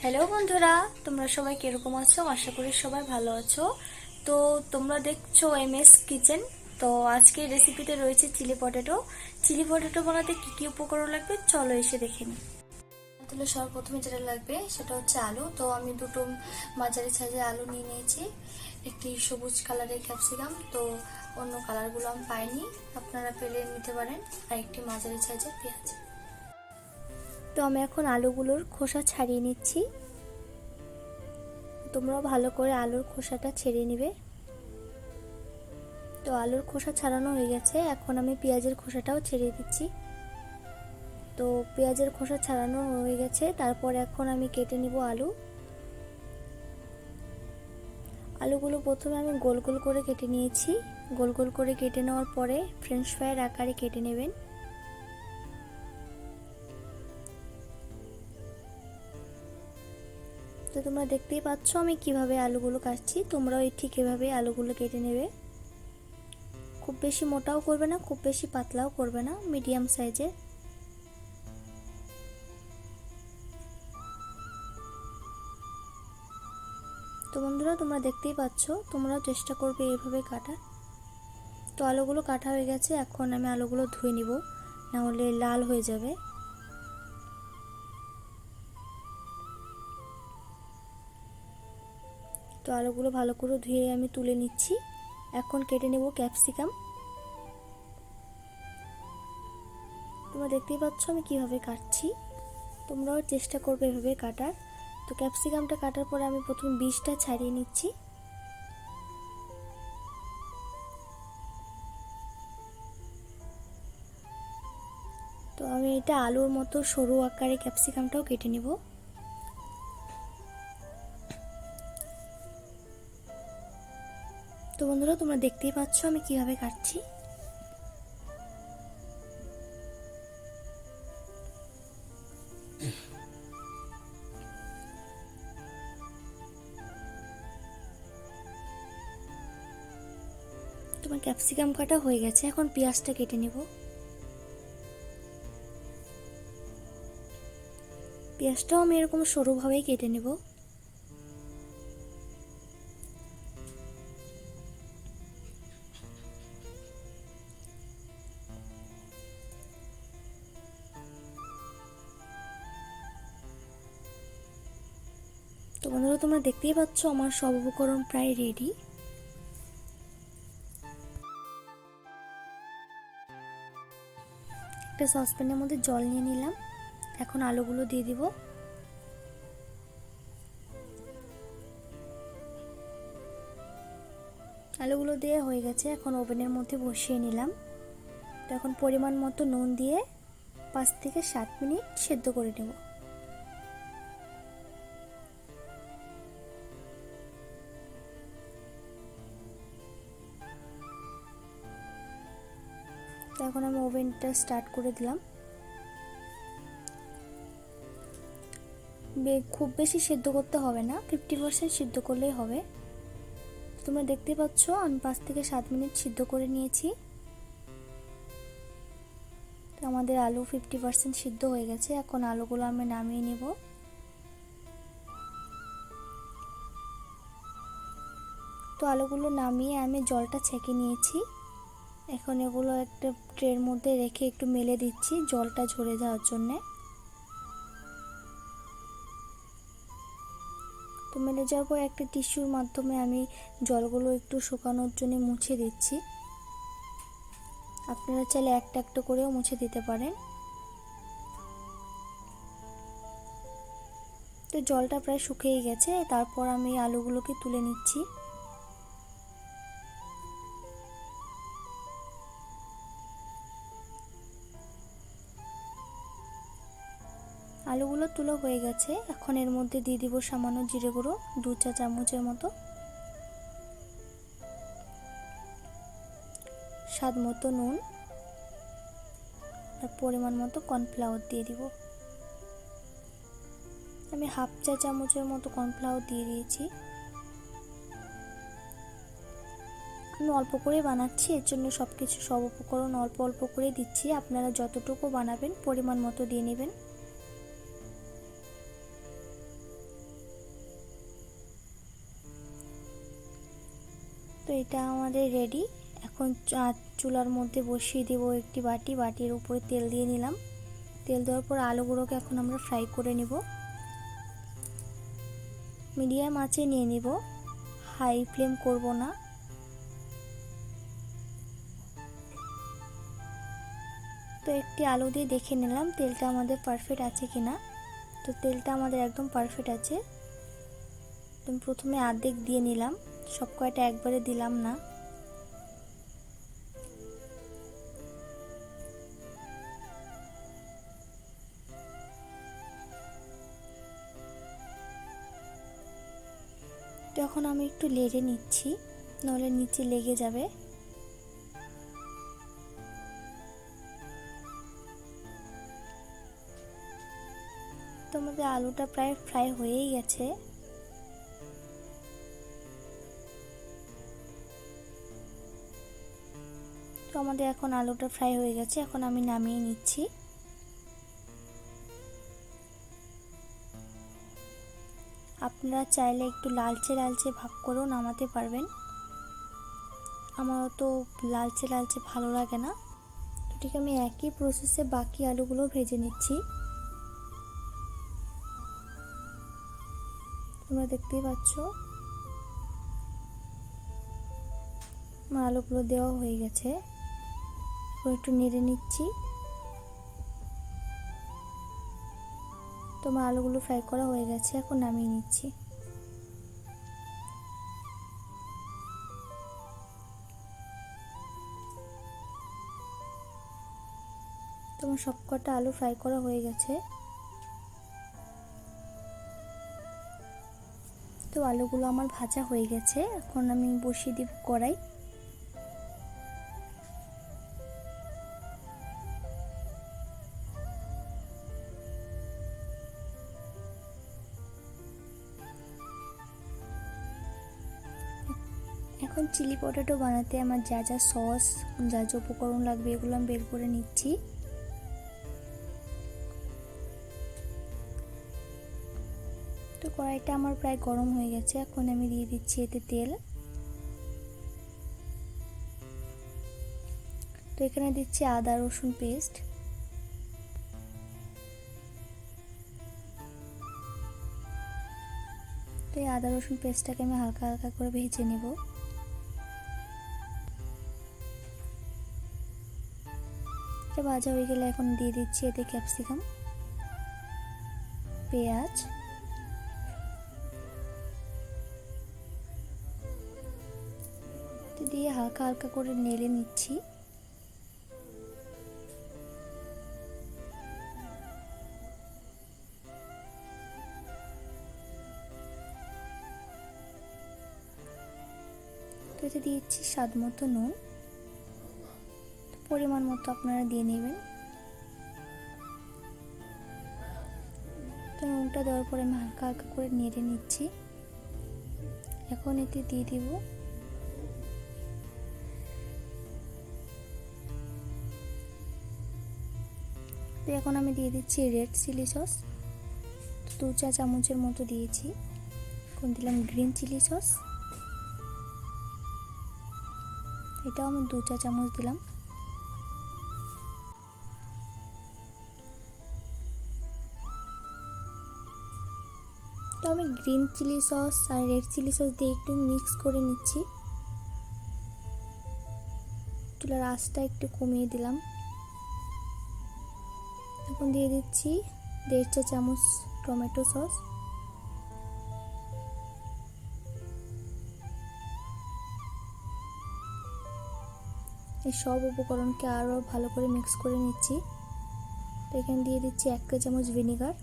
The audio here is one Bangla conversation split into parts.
হ্যালো বন্ধুরা, তোমরা সবাই কিরকম আছো? আশা করি সবাই ভালো আছো। তো তোমরা দেখছো এমএস কিচেন। তো আজকের রেসিপিতে রয়েছে চিলি পটেটো। চিলি পটেটো বানাতে কি কি উপকরণ লাগবে চলো এসে দেখে নিই। তাহলে সর্বপ্রথমে যেটা লাগবে সেটা হচ্ছে আলু। তো আমি দুটো মাঝারি সাইজের আলু নিয়ে নিয়েছি, একটি সবুজ কালারের ক্যাপসিকাম, তো অন্য কালারগুলো আমি পাইনি, আপনারা পেলে নিতে পারেন, আর একটি মাঝারি সাইজের পেঁয়াজ। তো আমি এখন আলুগুলোর খোসা ছাড়িয়ে নিচ্ছি। তোমরাও ভালো করে আলুর খোসাটা ছেড়ে নিবে। তো আলুর খোসা ছাড়ানো হয়ে গেছে, এখন আমি পেঁয়াজের খোসাটাও ছেড়ে দিচ্ছি। তো পেঁয়াজের খোসা ছাড়ানো হয়ে গেছে, তারপর এখন আমি কেটে নিব আলু। আলুগুলো প্রথমে আমি গোল গোল করে কেটে নিয়েছি। গোল গোল করে কেটে নেওয়ার পরে ফ্রেঞ্চ ফ্রাইয়ের আকারে কেটে নেবেন। তো তোমরা দেখতেই পাচ্ছ আমি কিভাবে আলুগুলো কাটছি, তোমরাও ঠিক এভাবে আলুগুলো কেটে নেবে। খুব বেশি মোটাও করবে না, খুব বেশি পাতলাও করবে না, মিডিয়াম সাইজের। তো বন্ধুরা তোমরা দেখতেই পাচ্ছ, তোমরাও চেষ্টা করবে এইভাবে কাটার। তো আলুগুলো কাটা হয়ে গেছে, এখন আমি আলুগুলো ধুয়ে নিব, না হলে লাল হয়ে যাবে। তো আলুগুলো ভালো করে ধুয়ে আমি তুলে নিচ্ছি। এখন কেটে নেব ক্যাপসিকাম। তোমরা দেখতেই পাচ্ছ আমি কিভাবে কাটছি, তোমরাও চেষ্টা করবে এভাবে কাটার। তো ক্যাপসিকামটা কাটার পরে আমি প্রথম বীজটা ছাড়িয়ে নিচ্ছি। তো আমি এটা আলুর মতো সরু আকারে ক্যাপসিকামটাও কেটে নেব। তো বন্ধুরা তোমরা দেখতেই পাচ্ছ আমি কিভাবে কাটছি। তোমার ক্যাপসিকাম কাটা হয়ে গেছে, এখন পেঁয়াজটা কেটে নেব। পেঁয়াজটাও আমি এরকম সরুভাবেই কেটে নেব। তো বন্ধুরা তোমরা দেখতেই পাচ্ছ আমার সব উপকরণ প্রায় রেডি। একটা সসপ্যানের মধ্যে জল নিয়ে নিলাম, এখন আলুগুলো দিয়ে দিব। আলুগুলো দিয়ে হয়ে গেছে, এখন ওভেনের মধ্যে বসিয়ে নিলাম। তো এখন পরিমাণ মতো নুন দিয়ে 5 থেকে 7 মিনিট সেদ্ধ করে নেব। তো এখন আমি ওভেনটা স্টার্ট করে দিলাম। খুব বেশি সেদ্ধ করতে হবে না, 50% সিদ্ধ করলেই হবে। তোমরা দেখতে পাচ্ছ আমি 5 থেকে 7 মিনিট সিদ্ধ করে নিয়েছি। তো আমাদের আলু 50% সিদ্ধ হয়ে গেছে, এখন আলুগুলো আমি নামিয়ে নেব। তো আলুগুলো নামিয়ে আমি জলটা ছেঁকে নিয়েছি। এখন এগুলো একটা ট্রের মধ্যে রেখে একটু মেলে দিচ্ছি জলটা ঝরে যাওয়ার জন্যে। তো মেলে যাওয়ার পর একটা টিস্যুর মাধ্যমে আমি জলগুলো একটু শুকানোর জন্য মুছে দিচ্ছি। আপনারা চাইলে একটা একটা করেও মুছে দিতে পারেন। তো জলটা প্রায় শুকিয়ে গেছে, তারপর আমি আলুগুলোকে তুলে নিচ্ছি। আলুগুলো তুলো হয়ে গেছে, এখন এর মধ্যে দিয়ে দিব সামান্য জিরে গুঁড়ো 2 চা চামচের মতো, স্বাদ মতো নুন, আর পরিমাণ মতো কর্নফ্লাওয়ার দিয়ে দিব। আমি হাফ চা চামচের মতো কর্নফ্লাওয়ার দিয়ে দিয়েছি। আমি অল্প করে বানাচ্ছি, এর জন্য সব উপকরণ অল্প অল্প করে দিচ্ছি। আপনারা যতটুকু বানাবেন পরিমাণ মতো দিয়ে নেবেন। এটা আমাদের রেডি। এখন চুলার মধ্যে বসিয়ে দেব একটি বাটি, বাটির উপরে তেল দিয়ে নিলাম। তেল দেওয়ার পর আলুগুলোকে এখন আমরা ফ্রাই করে নিব। মিডিয়াম আঁচে নিয়ে নিব, হাই ফ্লেম করব না। তো একটি আলু দিয়ে দেখে নিলাম তেলটা আমাদের পারফেক্ট আছে কিনা। তো তেলটা আমাদের একদম পারফেক্ট আছে। তো প্রথমে অর্ধেক দিয়ে নিলাম, সব কয়টা একবারে দিলাম না। তো এখন আমি একটু নেড়ে নিচ্ছি, নাহলে নিচে লেগে যাবে। তো আমাদের আলুটা প্রায় ফ্রাই হয়েই গেছে। তো আমাদের এখন আলুটা ফ্রাই হয়ে গেছে, এখন আমি নামিয়ে নিচ্ছি। আপনারা চাইলে একটু লালচে লালচে ভাব করেও নামাতে পারবেন, আমারও তো লালচে লালচে ভালো লাগে না। তো ঠিক আমি একই প্রসেসে বাকি আলুগুলো ভেজে নিচ্ছি। তোমরা দেখতেই পাচ্ছ আমার আলুগুলো দেওয়া হয়ে গেছে। একটু নেড়ে নিচ্ছি। তোমার আলুগুলো ফ্রাই করা হয়ে গেছে, এখন নামিয়ে নিচ্ছি। তোমার সবকটা আলু ফ্রাই করা হয়ে গেছে। তো আলুগুলো আমার ভাজা হয়ে গেছে, এখন আমি বসিয়ে দিব কড়াই। এখন চিলি পটেটো বানাতে আমার যা যা সস, যা যা উপকরণ লাগবে এগুলো আমি বের করে নিচ্ছি। তো কড়াইটা আমার প্রায় গরম হয়ে গেছে, এখন আমি দিয়ে দিচ্ছি এতে তেল। তো এখানে দিচ্ছি আদা রসুন পেস্ট। তো এই আদা রসুন পেস্টটাকে আমি হালকা হালকা করে ভেজে নেব। এটা ভাজা হয়ে গেলে এখন দিয়ে দিচ্ছি এতে ক্যাপসিকাম, পেঁয়াজ, দিয়ে হালকা হালকা করে নেড়ে নিচ্ছি। তো এতে দিয়েছি স্বাদ মতো নুন, পরিমাণ মতো আপনারা দিয়ে নেবেন। তো নুনটা দেওয়ার পরে আমি হালকা হালকা করে নেড়ে নিচ্ছি। এখন এতে দিয়ে দিব তো এখন আমি দিয়ে দিচ্ছি রেড চিলি সস, 2 চা চামচের মতো দিয়েছি। এখন দিলাম গ্রিন চিলি সস, এটাও আমি 2 চা চামচ দিলাম। তো আমি গ্রিন চিলি সস আর রেড চিলি সস দিয়ে একটু মিক্স করে নিচ্ছি। চুলার আঁচটা একটু কমিয়ে দিলাম। এখন দিয়ে দিচ্ছি 1.5 চা চামচ টমেটো সস। এই সব উপকরণকে আরও ভালো করে মিক্স করে নিচ্ছি। তো এখানে দিয়ে দিচ্ছি 1 চা চামচ ভিনেগার।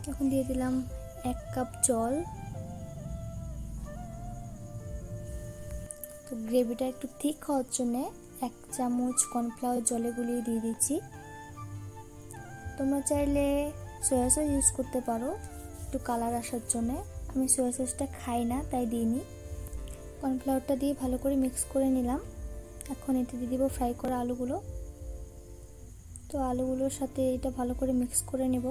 এখন দিয়ে দিলাম 1 কাপ জল। তো গ্রেভিটা একটু থিক হওয়ার জন্য 1 চামচ কর্নফ্লাওয়ার জলে গুলিয়ে দিয়ে দিচ্ছি। তোমরা চাইলে সয়া সস ইউজ করতে পারো একটু কালার আসার জন্য, আমি সয়া সসটা খাই না তাই দিইনি। কর্নফ্লাওয়ারটা দিয়ে ভালো করে মিক্স করে নিলাম। এখন এতে দিয়ে দিব ফ্রাই করা আলুগুলো। তো আলুগুলোর সাথে এটা ভালো করে মিক্স করে নেব।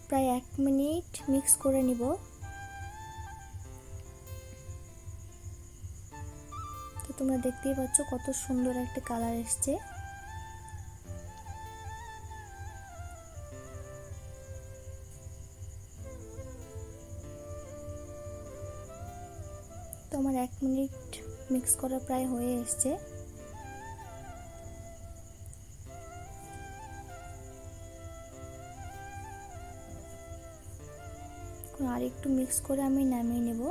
প্রায় 1 মিনিট মিক্স করে নিব। তো তোমরা দেখতেই পাচ্ছ কত সুন্দর একটা কালার এসছে। তো আমার 1 মিনিট মিক্স করা প্রায় হয়ে এসছে। আর একটু মিক্স করে আমি নামিয়ে নেব।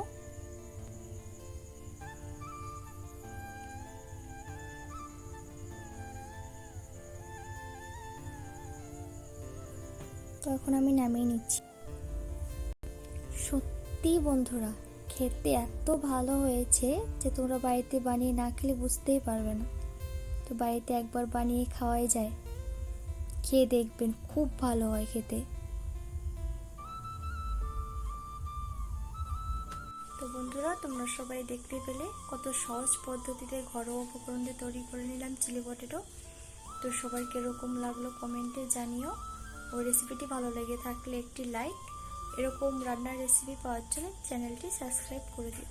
তো এখন আমি নামিয়ে নিচ্ছি। সত্যি বন্ধুরা, খেতে এত ভালো হয়েছে যে তোমরা বাড়িতে বানিয়ে না খেলে বুঝতেই পারবে না। তো বাড়িতে একবার বানিয়ে খাওয়াই যায়, খেয়ে দেখবেন, খুব ভালো হয় খেতে। তো বন্ধুরা, তোমরা সবাই দেখতে পেলে কত সহজ পদ্ধতিতে ঘরোয়া উপকরণ দিয়ে তৈরি করে নিলাম চিলি পটেটো। তো সবার কিরকম লাগলো কমেন্টে জানিও। ওই রেসিপিটি ভালো লেগে থাকলে একটি লাইক, এরকম রান্নার রেসিপি পাওয়ার জন্য চ্যানেলটি সাবস্ক্রাইব করে দিও।